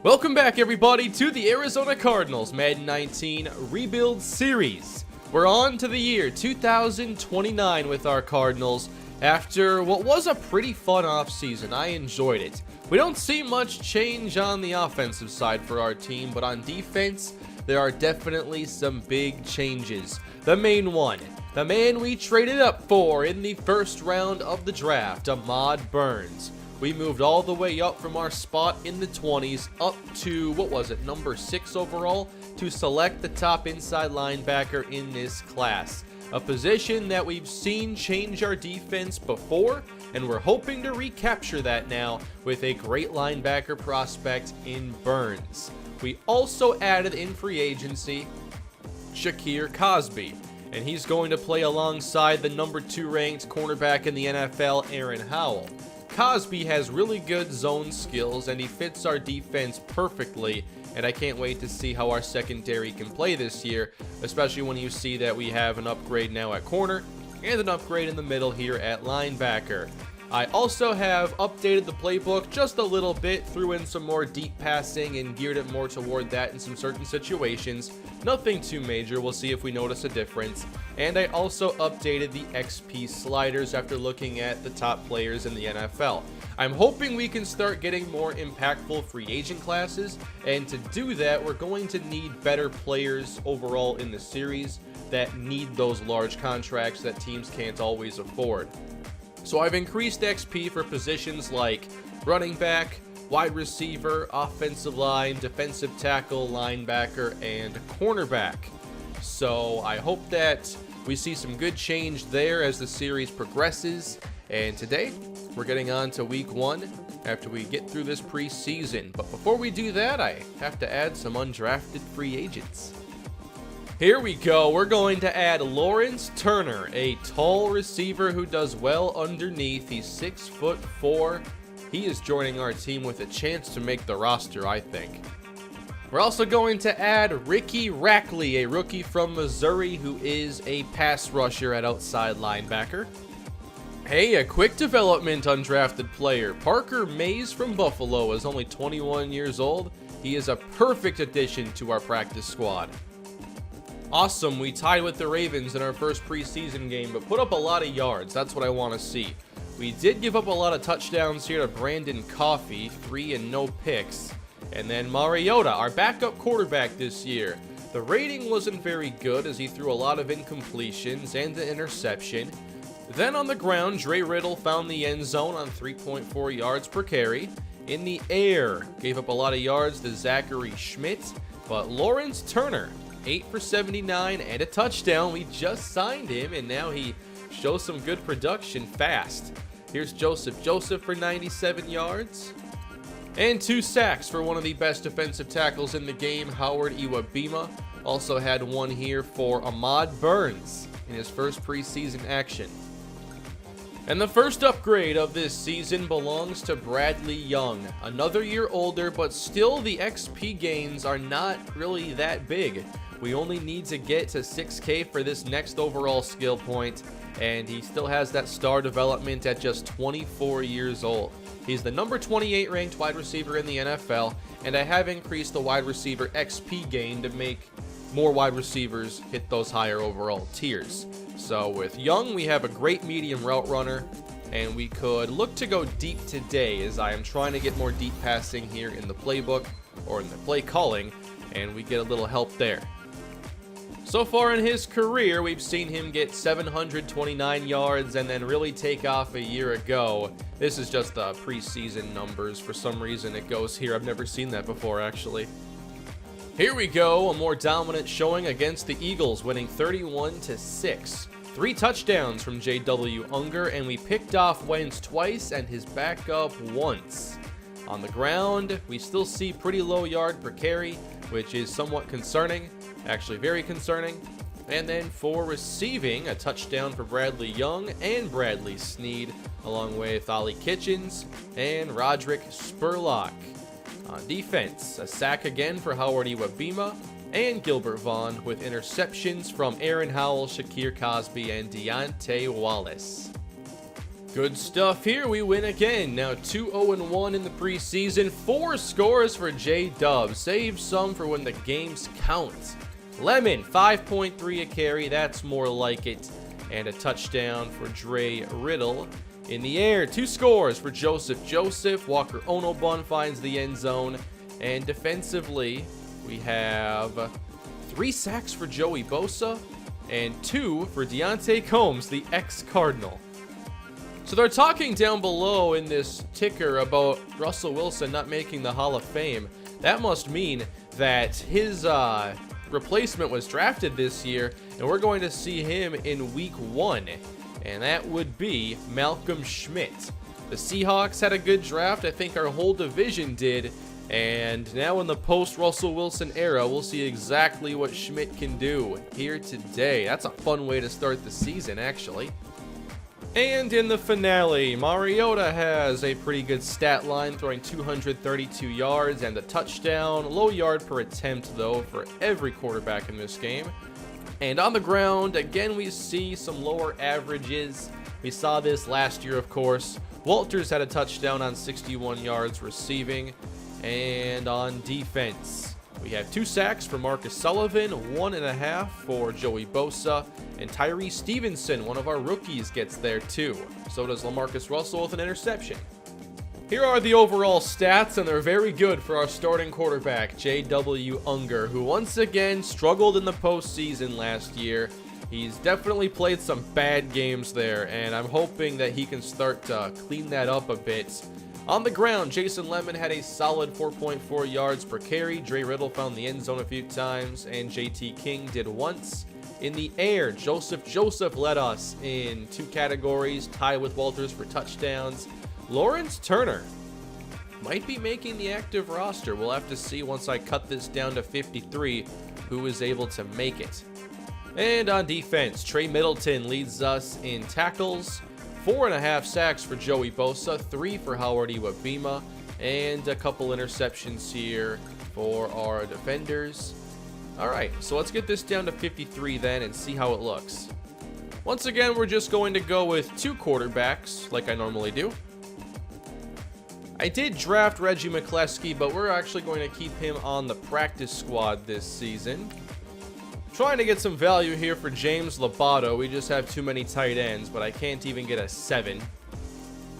Welcome back, everybody, to the Arizona Cardinals Madden 19 Rebuild Series. We're on to the year 2029 with our Cardinals after what was a pretty fun offseason. I enjoyed it. We don't see much change on the offensive side for our team, but on defense, there are definitely some big changes. The main one, the man we traded up for in the first round of the draft, Ahmad Burns. We moved all the way up from our spot in the 20s up to, number 6 overall, to select the top inside linebacker in this class. A position that we've seen change our defense before, and we're hoping to recapture that now with a great linebacker prospect in Burns. We also added in free agency Schroeder, and he's going to play alongside the number 2 ranked cornerback in the NFL, Aaron Howell. Cosby has really good zone skills and he fits our defense perfectly, and I can't wait to see how our secondary can play this year, especially when you see that we have an upgrade now at corner and an upgrade in the middle here at linebacker. I also have updated the playbook just a little bit, threw in some more deep passing and geared it more toward that in some certain situations. Nothing too major, we'll see if we notice a difference. And I also updated the XP sliders after looking at the top players in the NFL. I'm hoping we can start getting more impactful free agent classes, and to do that, we're going to need better players overall in the series that need those large contracts that teams can't always afford. So I've increased XP for positions like running back, wide receiver, offensive line, defensive tackle, linebacker, and cornerback. So I hope that we see some good change there as the series progresses. And today, we're getting on to week 1 after we get through this preseason. But before we do that, I have to add some undrafted free agents. Here we go. We're going to add Lawrence Turner, a tall receiver who does well underneath. He's 6'4". He is joining our team with a chance to make the roster, I think. We're also going to add Ricky Rackley, a rookie from Missouri who is a pass rusher at outside linebacker. Hey, a quick development undrafted player. Parker Mays from Buffalo is only 21 years old. He is a perfect addition to our practice squad. Awesome, we tied with the Ravens in our first preseason game, but put up a lot of yards. That's what I want to see. We did give up a lot of touchdowns here to Brandon Coffey, 3 and no picks. And then Mariota, our backup quarterback this year. The rating wasn't very good as he threw a lot of incompletions and an interception. Then on the ground, Dre Riddle found the end zone on 3.4 yards per carry. In the air, gave up a lot of yards to Zachary Schmidt, but Lawrence Turner, 8 for 79 and a touchdown. We just signed him and now he shows some good production fast. Here's Joseph for 97 yards. And 2 sacks for one of the best defensive tackles in the game, Howard Iwabima. Also had one here for Ahmad Burns in his first preseason action. And the first upgrade of this season belongs to Bradley Young. Another year older, but still the XP gains are not really that big. We only need to get to 6K for this next overall skill point, and he still has that star development at just 24 years old. He's the number 28 ranked wide receiver in the NFL, and I have increased the wide receiver XP gain to make more wide receivers hit those higher overall tiers. So with Young, we have a great medium route runner, and we could look to go deep today as I am trying to get more deep passing here in the playbook, or in the play calling, and we get a little help there. So far in his career, we've seen him get 729 yards and then really take off a year ago. This is just the preseason numbers. For some reason it goes here. I've never seen that before, actually. Here we go, a more dominant showing against the Eagles, winning 31-6. 3 touchdowns from J.W. Unger, and we picked off Wentz twice and his backup once. On the ground, we still see pretty low yard per carry, which is somewhat concerning. Actually very concerning. And then for receiving, a touchdown for Bradley Young and Bradley Sneed, along with Ollie Kitchens and Roderick Spurlock. On defense, a sack again for Howard Iwabima and Gilbert Vaughn, with interceptions from Aaron Howell, Shakir Cosby, and Deontay Wallace. Good stuff here. We win again. Now 2-0-1 in the preseason. 4 scores for J-Dub. Save some for when the games count. Lemon, 5.3 a carry. That's more like it. And a touchdown for Dre Riddle. In the air, 2 scores for Joseph. Walker Onobun finds the end zone. And defensively, we have 3 sacks for Joey Bosa and 2 for Deontay Combs, the ex-Cardinal. So they're talking down below in this ticker about Russell Wilson not making the Hall of Fame. That must mean that his replacement was drafted this year, and we're going to see him in week 1. And that would be Malcolm Schmidt. The Seahawks had a good draft. I think our whole division did. And now in the post-Russell Wilson era, we'll see exactly what Schmidt can do here today. That's a fun way to start the season, actually. And in the finale, Mariota has a pretty good stat line, throwing 232 yards and a touchdown. Low yard per attempt, though, for every quarterback in this game. And on the ground, again, we see some lower averages. We saw this last year, of course. Walters had a touchdown on 61 yards receiving. And on defense, we have 2 sacks for Marcus Sullivan, 1.5 for Joey Bosa, and Tyree Stevenson, one of our rookies, gets there too. So does LaMarcus Russell with an interception. Here are the overall stats, and they're very good for our starting quarterback, J.W. Unger, who once again struggled in the postseason last year. He's definitely played some bad games there, and I'm hoping that he can start to clean that up a bit. On the ground, Jason Lemon had a solid 4.4 yards per carry. Dre Riddle found the end zone a few times, and JT King did once. In the air, Joseph led us in 2 categories, tied with Walters for touchdowns. Lawrence Turner might be making the active roster. We'll have to see once I cut this down to 53 who is able to make it. And on defense, Trey Middleton leads us in tackles. 4.5 sacks for Joey Bosa, 3 for Howard Iwabima, and a couple interceptions here for our defenders. Alright, so let's get this down to 53 then and see how it looks. Once again, we're just going to go with 2 quarterbacks, like I normally do. I did draft Reggie McCleskey, but we're actually going to keep him on the practice squad this season. Trying to get some value here for James Lobato. We just have too many tight ends, but I can't even get a 7.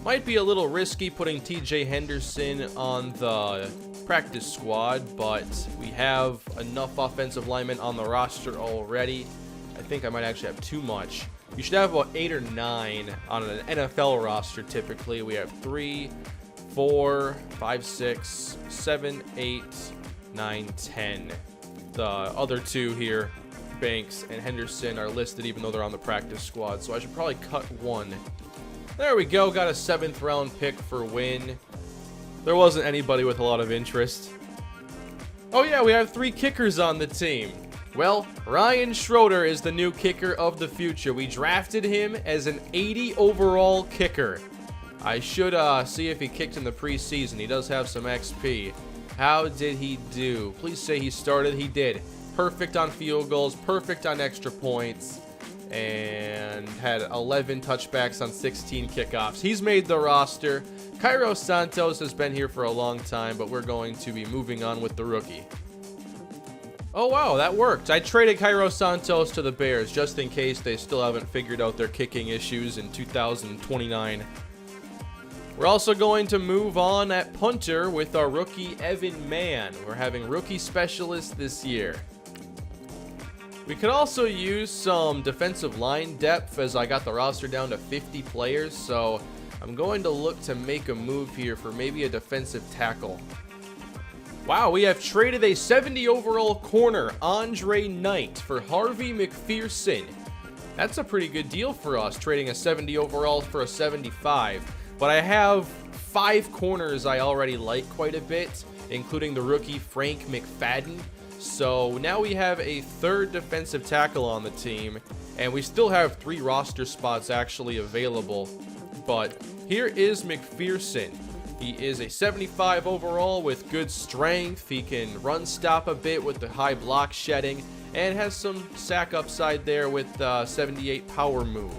Might be a little risky putting TJ Henderson on the practice squad, but we have enough offensive linemen on the roster already. I think I might actually have too much. You should have about 8 or 9 on an NFL roster typically. We have 3, 4, 5, 6, 7, 8, 9, 10. The other 2 here, Banks and Henderson, are listed even though they're on the practice squad, so I should probably cut 1. There we go, got a 7th round pick for Win. There wasn't anybody with a lot of interest. Oh yeah, we have 3 kickers on the team. Well, Ryan Schroeder is the new kicker of the future. We drafted him as an 80 overall kicker. I should see if he kicked in the preseason. He does have some XP. How did he do? Please say he started. He did. Perfect on field goals, perfect on extra points, and had 11 touchbacks on 16 kickoffs. He's made the roster. Cairo Santos has been here for a long time, but we're going to be moving on with the rookie. Oh wow, that worked. I traded Cairo Santos to the Bears just in case they still haven't figured out their kicking issues in 2029. We're also going to move on at punter with our rookie Evan Mann. We're having rookie specialists this year. We could also use some defensive line depth as I got the roster down to 50 players, so I'm going to look to make a move here for maybe a defensive tackle. Wow, we have traded a 70 overall corner, Andre Knight, for Harvey McPherson. That's a pretty good deal for us, trading a 70 overall for a 75. But I have 5 corners I already like quite a bit, including the rookie Frank McFadden. So now we have a 3rd defensive tackle on the team, and we still have 3 roster spots actually available. But here is McPherson. He is a 75 overall with good strength. He can run stop a bit with the high block shedding, and has some sack upside there with 78 power move.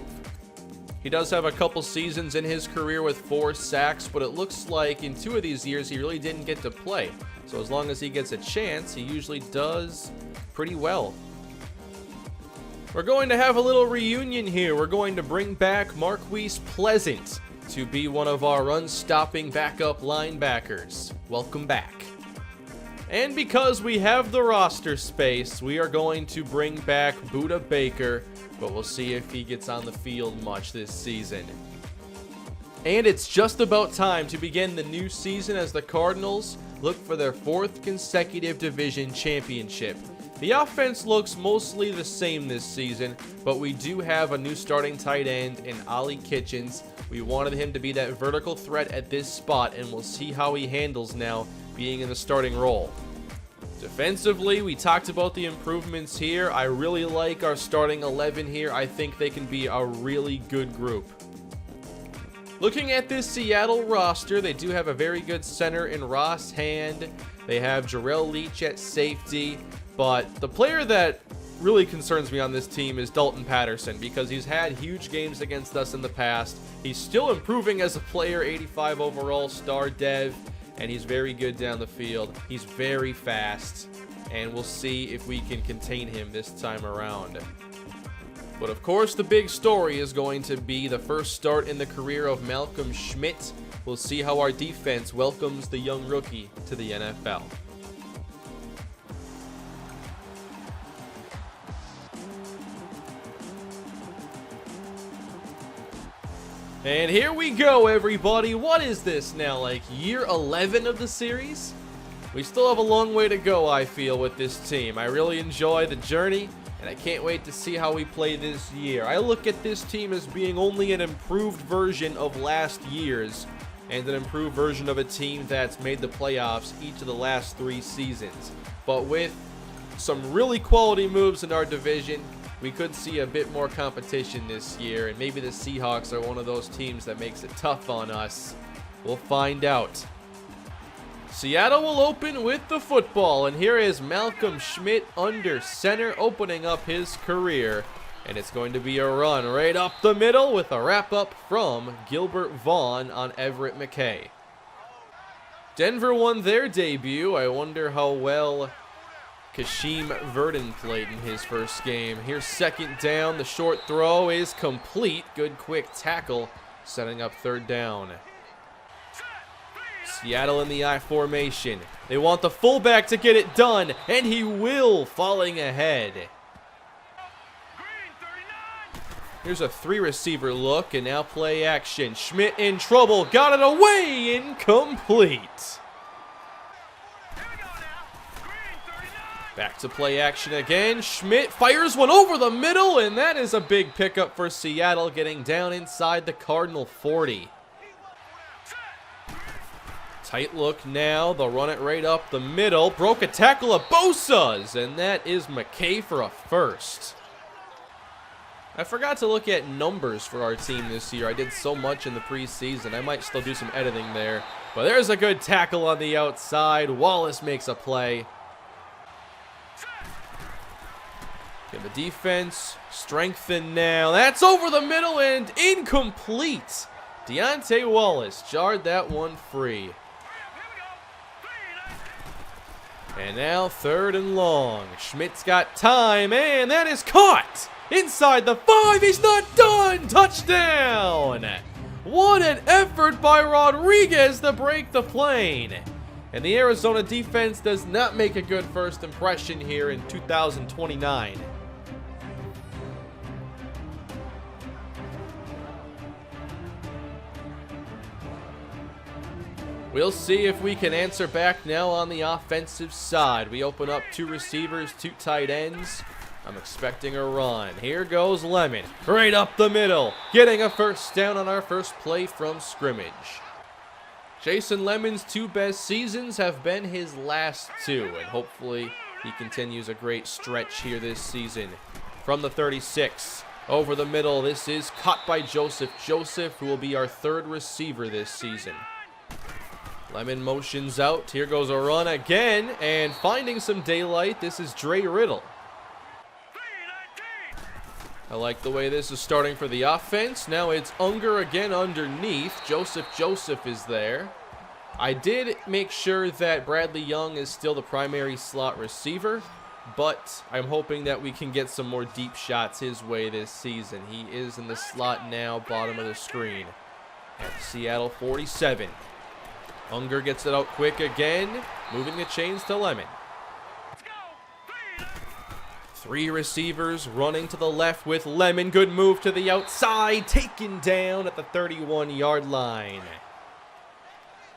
He does have a couple seasons in his career with 4 sacks, but it looks like in 2 of these years he really didn't get to play. So as long as he gets a chance, he usually does pretty well. We're going to have a little reunion here. We're going to bring back Marquise Pleasant to be one of our run-stopping backup linebackers. Welcome back. And because we have the roster space, we are going to bring back Budda Baker, but we'll see if he gets on the field much this season. And it's just about time to begin the new season as the Cardinals look for their 4th consecutive division championship. The offense looks mostly the same this season, but we do have a new starting tight end in Ollie Kitchens. We wanted him to be that vertical threat at this spot, and we'll see how he handles now being in the starting role. Defensively, we talked about the improvements here. I really like our starting 11 here. I think they can be a really good group. Looking at this Seattle roster, they do have a very good center in Ross Hand. They have Jarrell Leach at safety, but the player that really concerns me on this team is Dalton Patterson because he's had huge games against us in the past. He's still improving as a player, 85 overall, star dev. And he's very good down the field. He's very fast, and we'll see if we can contain him this time around. But of course, the big story is going to be the first start in the career of Malcolm Schmidt. We'll see how our defense welcomes the young rookie to the NFL. And here we go, everybody. What is this now, like year 11 of the series? We still have a long way to go, I feel, with this team. I really enjoy the journey, and I can't wait to see how we play this year. I look at this team as being only an improved version of last year's, and an improved version of a team that's made the playoffs each of the last 3 seasons. But with some really quality moves in our division, we could see a bit more competition this year, and maybe the Seahawks are one of those teams that makes it tough on us. We'll find out. Seattle will open with the football, and here is Malcolm Schmidt under center, opening up his career. And it's going to be a run right up the middle with a wrap-up from Gilbert Vaughn on Everett McKay. Denver won their debut. I wonder how well Kashim Verdon played in his first game. Here's second down. The short throw is complete. Good quick tackle, setting up third down. Seattle in the I formation. They want the fullback to get it done, and he will, falling ahead. Here's a 3-receiver look, and now play action. Schmidt in trouble. Got it away. Incomplete. Back to play action again. Schmidt fires one over the middle, and that is a big pickup for Seattle, getting down inside the Cardinal 40. Tight look now. They'll run it right up the middle. Broke a tackle of Bosa's, and that is McKay for a first. I forgot to look at numbers for our team this year. I did so much in the preseason. I might still do some editing there. But there's a good tackle on the outside. Wallace makes a play. Okay, the defense strengthened now. That's over the middle and incomplete. Deontay Wallace jarred that one free. And now 3rd and long. Schmidt's got time, and that is caught. Inside the 5, he's not done. Touchdown. What an effort by Rodriguez to break the plane. And the Arizona defense does not make a good first impression here in 2029. We'll see if we can answer back now on the offensive side. We open up 2 receivers, 2 tight ends. I'm expecting a run. Here goes Lemon, right up the middle, getting a first down on our first play from scrimmage. Jason Lemon's 2 best seasons have been his last 2, and hopefully he continues a great stretch here this season. From the 36, over the middle, this is caught by Joseph. Joseph, who will be our 3rd receiver this season. Lemon motions out. Here goes a run again, and finding some daylight, this is Dre Riddle. I like the way this is starting for the offense. Now it's Unger again underneath. Joseph is there. I did make sure that Bradley Young is still the primary slot receiver, but I'm hoping that we can get some more deep shots his way this season. He is in the slot now, bottom of the screen at Seattle 47. Unger gets it out quick again, moving the chains to Lemon. 3 receivers running to the left with Lemon. Good move to the outside, taken down at the 31-yard line.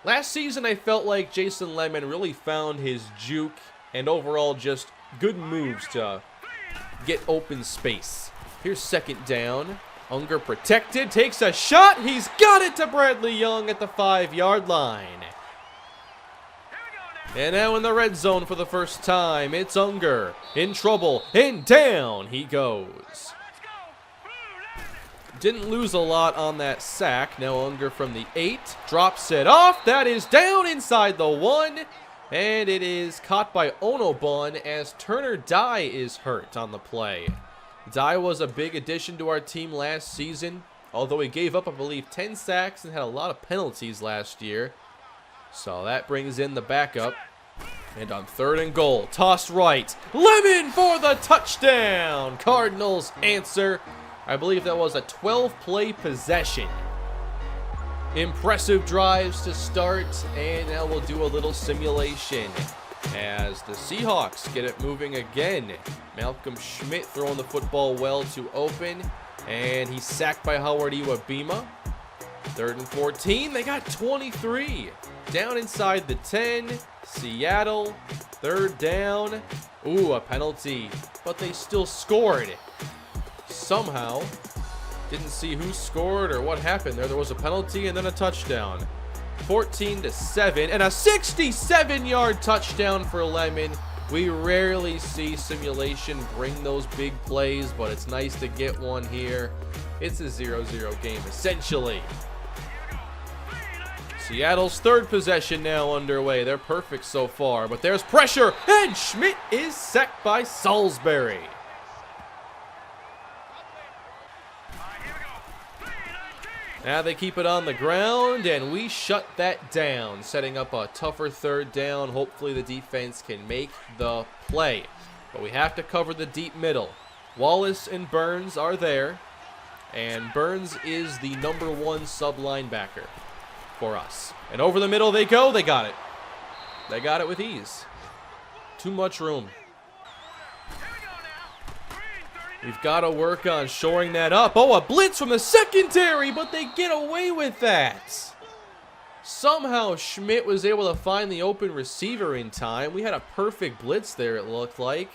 Last season, I felt like Jason Lemon really found his juke and overall just good moves to get open space. Here's second down. Unger protected, takes a shot. He's got it to Bradley Young at the 5-yard line. And now in the red zone for the first time, it's Unger in trouble, and down he goes. Didn't lose a lot on that sack. Now Unger from the 8, drops it off. That is down inside the 1, and it is caught by Onobun as Turner Dye is hurt on the play. Dye was a big addition to our team last season, although he gave up, I believe, 10 sacks and had a lot of penalties last year. So that brings in the backup. And on 3rd and goal, tossed right. Lemon for the touchdown. Cardinals answer. I believe that was a 12-play possession. Impressive drives to start. And now we'll do a little simulation as the Seahawks get it moving again. Malcolm Schmidt throwing the football well to open. And he's sacked by Howard Iwabima. 3rd and 14. They got 23. Down inside the 10. Seattle. 3rd down. Ooh, a penalty. But they still scored. Somehow. Didn't see who scored or what happened there. There was a penalty and then a touchdown. 14-7. And a 67-yard touchdown for Lemon. We rarely see simulation bring those big plays, but it's nice to get one here. It's a 0-0 game, essentially. Seattle's 3rd possession now underway. They're perfect so far, but there's pressure, and Schmidt is sacked by Salisbury. Now they keep it on the ground, and we shut that down, setting up a tougher 3rd down. Hopefully the defense can make the play, but we have to cover the deep middle. Wallace and Burns are there, and Burns is the #1 sub linebacker for us. And over the middle they go. They got it. They got it with ease. Too much room. We've got to work on shoring that up. Oh, a blitz from the secondary, but they get away with that. Somehow Schmidt was able to find the open receiver in time. We had a perfect blitz there, it looked like.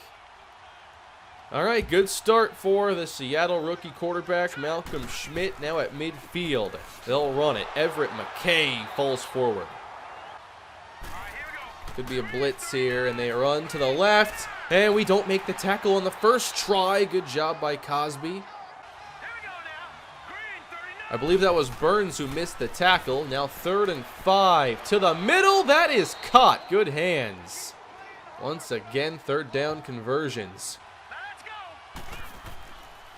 All right, good start for the Seattle rookie quarterback, Malcolm Schmidt, now at midfield. They'll run it. Everett McKay falls forward. Could be a blitz here, and they run to the left, and we don't make the tackle on the first try. Good job by Cosby. I believe that was Burns who missed the tackle. Now 3rd and 5 to the middle. That is caught. Good hands. Once again, 3rd down conversions.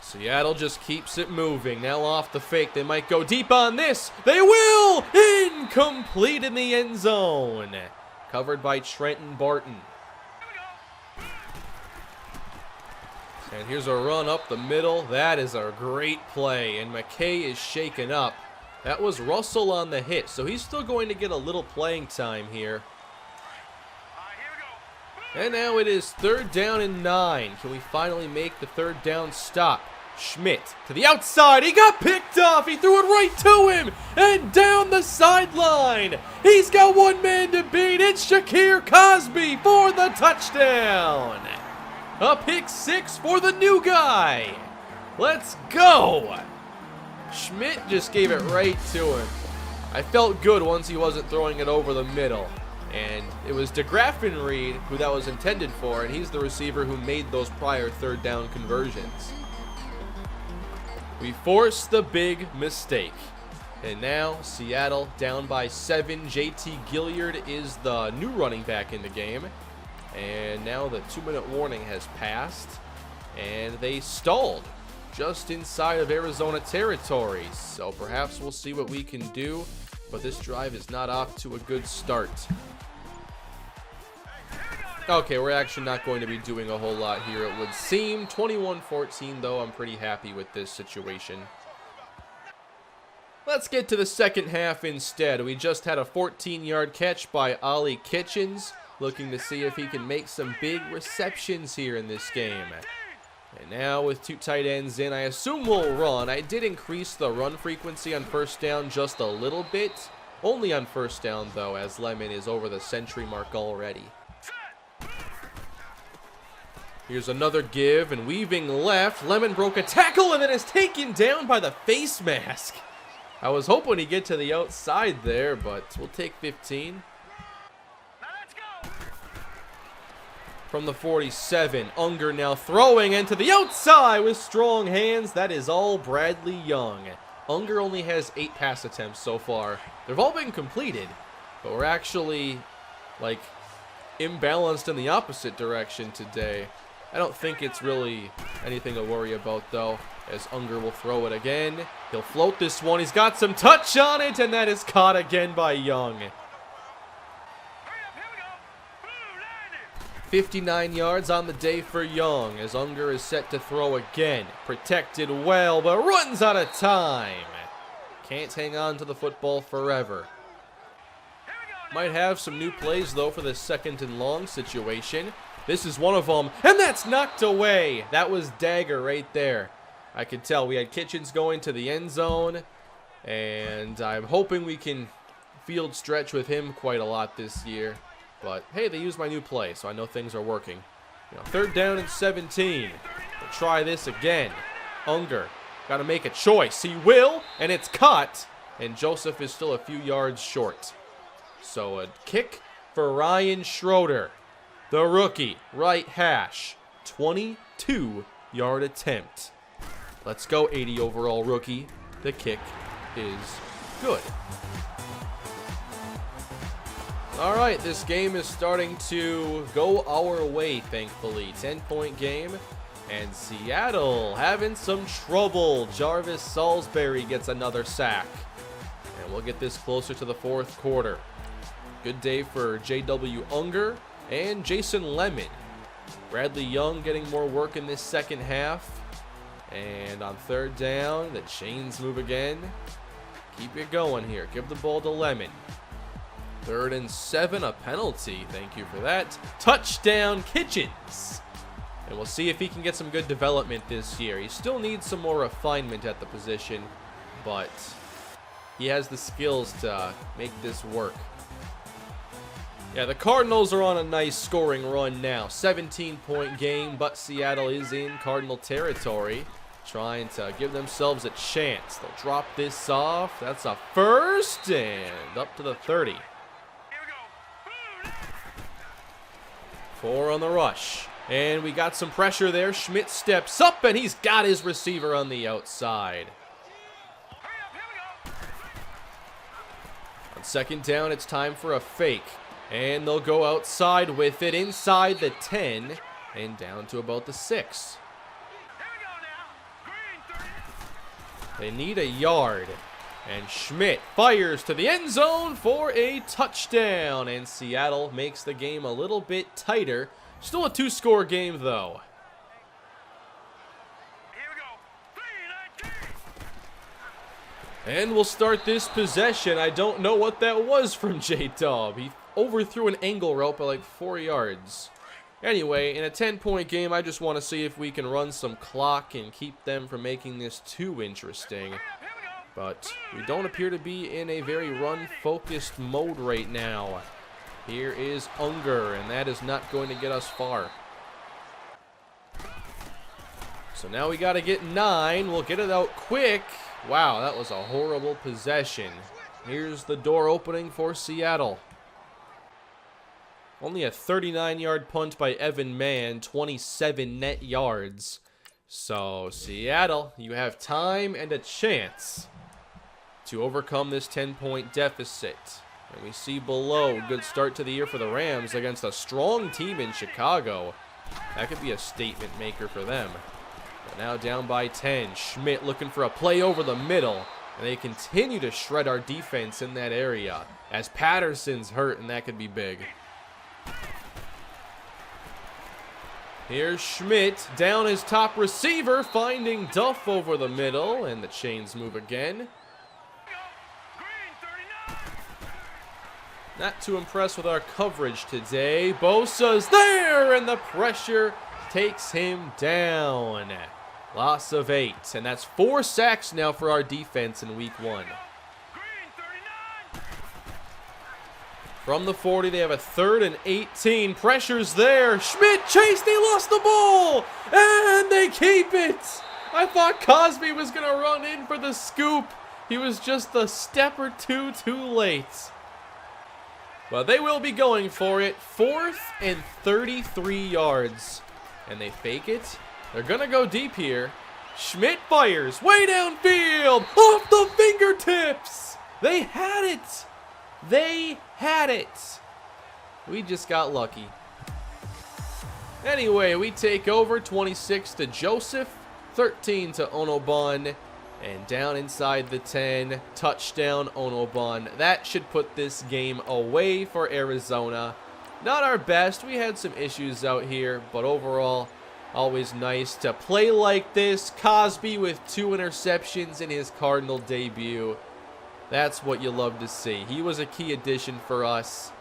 Seattle just keeps it moving. Now off the fake. They might go deep on this. They will! Incomplete in the end zone. Covered by Trenton Barton. And here's a run up the middle. That is a great play. And McKay is shaken up. That was Russell on the hit. So he's still going to get a little playing time here. And now it is 3rd down and 9. Can we finally make the 3rd down stop? Schmidt to the outside. He got picked off. He threw it right to him. And down the sideline. He's got one man to beat. It's Shakir Cosby for the touchdown. A pick 6 for the new guy. Let's go. Schmidt just gave it right to him. I felt good once he wasn't throwing it over the middle. And it was DeGraff and Reed who that was intended for, and he's the receiver who made those prior 3rd down conversions. We forced the big mistake. And now Seattle down by 7. JT Gilliard is the new running back in the game. And now the 2-minute warning has passed. And they stalled. just inside of Arizona territory. So perhaps we'll see what we can do, but this drive is not off to a good start. Okay, we're actually not going to be doing a whole lot here, it would seem. 21-14, though. I'm pretty happy with this situation. Let's get to the second half instead. We just had a 14-yard catch by Ollie Kitchens, looking to see if he can make some big receptions here in this game. And now with two tight ends in, I assume we'll run. I did increase the run frequency on first down just a little bit. Only on first down, though, as Lemon is over the century mark already. Here's another give, and weaving left. Lemon broke a tackle and then is taken down by the face mask. I was hoping he'd get to the outside there, but we'll take 15. From the 47, Unger now throwing into the outside with strong hands. That is all Bradley Young. Unger only has 8 pass attempts so far. They've all been completed, but we're actually, like, imbalanced in the opposite direction today. I don't think it's really anything to worry about, though, as Unger will throw it again. He'll float this one. He's got some touch on it, and that is caught again by Young. 59 yards on the day for Young, as Unger is set to throw again. Protected well, but runs out of time. Can't hang on to the football forever. Might have some new plays, though, for the second and long situation. This is one of them, and that's knocked away. That was dagger right there. I could tell we had Kitchens going to the end zone, and I'm hoping we can field stretch with him quite a lot this year. But, hey, they used my new play, so I know things are working. You know, 3rd down and 17. We'll try this again. Unger, got to make a choice. He will, and it's caught, and Joseph is still a few yards short. So a kick for Ryan Schroeder. The rookie, right hash, 22-yard attempt. Let's go, 80 overall rookie. The kick is good. All right, this game is starting to go our way, thankfully. 10-point game, and Seattle having some trouble. Jarvis Salisbury gets another sack, and we'll get this closer to the 4th quarter. Good day for J.W. Unger and Jason Lemon. Bradley Young getting more work in this second half. And on 3rd down, the chains move again. Keep it going here. Give the ball to Lemon. 3rd and 7, a penalty. Thank you for that. Touchdown, Kitchens. And we'll see if he can get some good development this year. He still needs some more refinement at the position, but he has the skills to make this work. Yeah, the Cardinals are on a nice scoring run now. 17-point game, but Seattle is in Cardinal territory, trying to give themselves a chance. They'll drop this off. That's a first, and up to the 30. 4 on the rush. And we got some pressure there. Schmidt steps up, and he's got his receiver on the outside. On 2nd down, it's time for a fake. And they'll go outside with it inside the 10 and down to about the 6. They need a yard. And Schmidt fires to the end zone for a touchdown. And Seattle makes the game a little bit tighter. Still a 2-score game, though. And we'll start this possession. I don't know what that was from J-Dub. He overthrew an angle route by like 4 yards. Anyway, in a 10-point game, I just want to see if we can run some clock and keep them from making this too interesting. But we don't appear to be in a very run-focused mode right now. Here is Unger, and that is not going to get us far. So now we got to get 9. We'll get it out quick. Wow, that was a horrible possession. Here's the door opening for Seattle. Only a 39-yard punt by Evan Mann, 27 net yards. So, Seattle, you have time and a chance to overcome this 10-point deficit. And we see below, good start to the year for the Rams against a strong team in Chicago. That could be a statement maker for them. But now down by 10. Schmidt looking for a play over the middle. And they continue to shred our defense in that area as Patterson's hurt, and that could be big. Here's Schmidt, down his top receiver, finding Duff over the middle, and the chains move again. Not too impressed with our coverage today. Bosa's there, and the pressure takes him down. Loss of 8, and that's 4 sacks now for our defense in week 1. From the 40, they have a 3rd and 18. Pressure's there. Schmidt chased. They lost the ball. And they keep it. I thought Cosby was going to run in for the scoop. He was just a step or two too late. Well, they will be going for it. 4th and 33 yards. And they fake it. They're going to go deep here. Schmidt fires way downfield. Off the fingertips. They had it. They had it. We just got lucky. Anyway, we take over 26 to Joseph, 13 to Onobon, and down inside the 10, touchdown Onobon. That should put this game away for Arizona. Not our best. We had some issues out here, but overall, always nice to play like this. Cosby with 2 interceptions in his Cardinal debut. That's what you love to see. He was a key addition for us.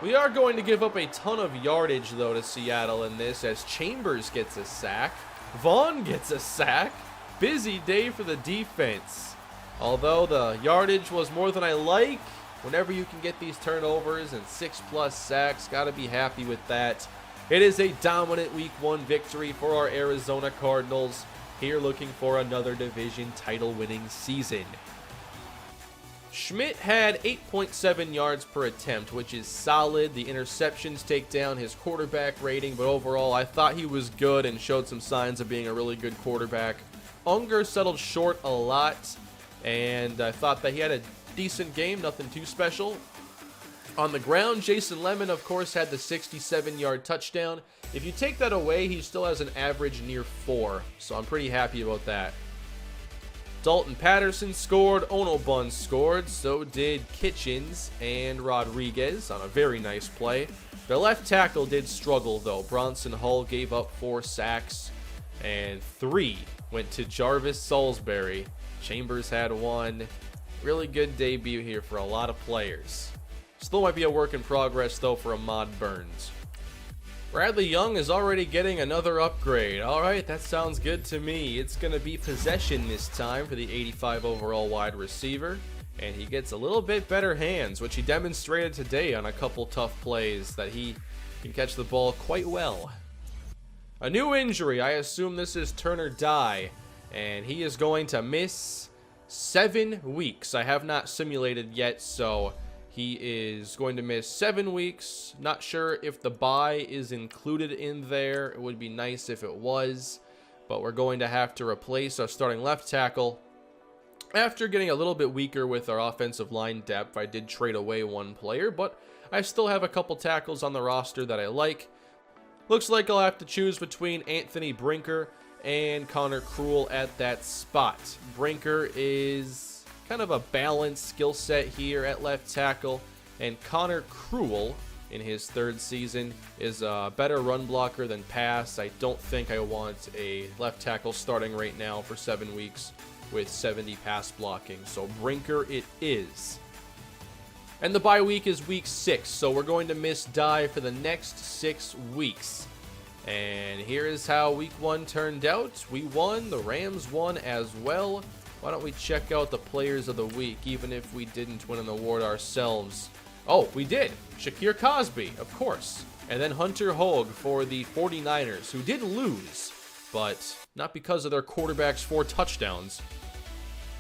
We are going to give up a ton of yardage, though, to Seattle in this, as Chambers gets a sack. Vaughn gets a sack. Busy day for the defense. Although the yardage was more than I like, whenever you can get these turnovers and 6+ sacks, got to be happy with that. It is a dominant Week 1 victory for our Arizona Cardinals, here looking for another division title-winning season. Schmidt had 8.7 yards per attempt, which is solid. The interceptions take down his quarterback rating, but overall I thought he was good and showed some signs of being a really good quarterback. Unger settled short a lot, and I thought that he had a decent game, nothing too special. On the ground, Jason Lemon, of course, had the 67-yard touchdown. If you take that away, he still has an average near 4, so I'm pretty happy about that. Dalton Patterson scored, Onobun scored, so did Kitchens and Rodriguez on a very nice play. Their left tackle did struggle, though. Bronson Hull gave up 4 sacks, and 3 went to Jarvis Salisbury. Chambers had 1. Really good debut here for a lot of players. Still might be a work in progress, though, for Ahmad Burns. Bradley Young is already getting another upgrade. Alright, that sounds good to me. It's going to be possession this time for the 85 overall wide receiver. And he gets a little bit better hands, which he demonstrated today on a couple tough plays that he can catch the ball quite well. A new injury. I assume this is Turner Dye. And he is going to miss 7 weeks. I have not simulated yet, so he is going to miss 7 weeks. Not sure if the bye is included in there. It would be nice if it was. But we're going to have to replace our starting left tackle. After getting a little bit weaker with our offensive line depth, I did trade away 1 player, but I still have a couple tackles on the roster that I like. Looks like I'll have to choose between Anthony Brinker and Connor Cruel at that spot. Brinker is kind of a balanced skill set here at left tackle, and Connor Cruel in his 3rd season is a better run blocker than pass. I don't think I want a left tackle starting right now for 7 weeks with 70 pass blocking, so Brinker it is. And the bye week is week 6, so we're going to miss Dye for the next 6 weeks. And here is how week 1 turned out. We won, the Rams won as well. Why don't we check out the players of the week, even if we didn't win an award ourselves. Oh, we did. Shakir Cosby, of course. And then Hunter Hogue for the 49ers, who did lose, but not because of their quarterback's 4 touchdowns.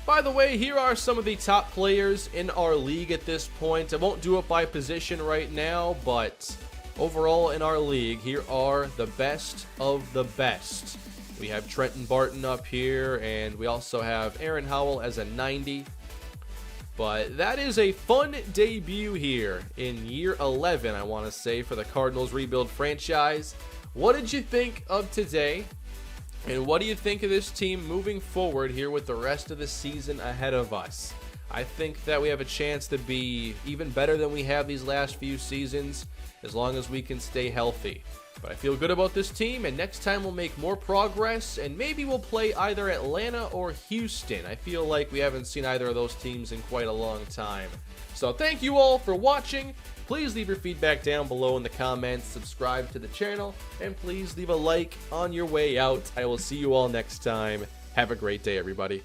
By the way, here are some of the top players in our league at this point. I won't do it by position right now, but overall in our league, here are the best of the best. We have Trenton Barton up here, and we also have Aaron Howell as a 90. But that is a fun debut here in year 11, I want to say, for the Cardinals rebuild franchise. What did you think of today? And what do you think of this team moving forward here with the rest of the season ahead of us? I think that we have a chance to be even better than we have these last few seasons, as long as we can stay healthy. But I feel good about this team, and next time we'll make more progress, and maybe we'll play either Atlanta or Houston. I feel like we haven't seen either of those teams in quite a long time. So thank you all for watching. Please leave your feedback down below in the comments, subscribe to the channel, and please leave a like on your way out. I will see you all next time. Have a great day, everybody.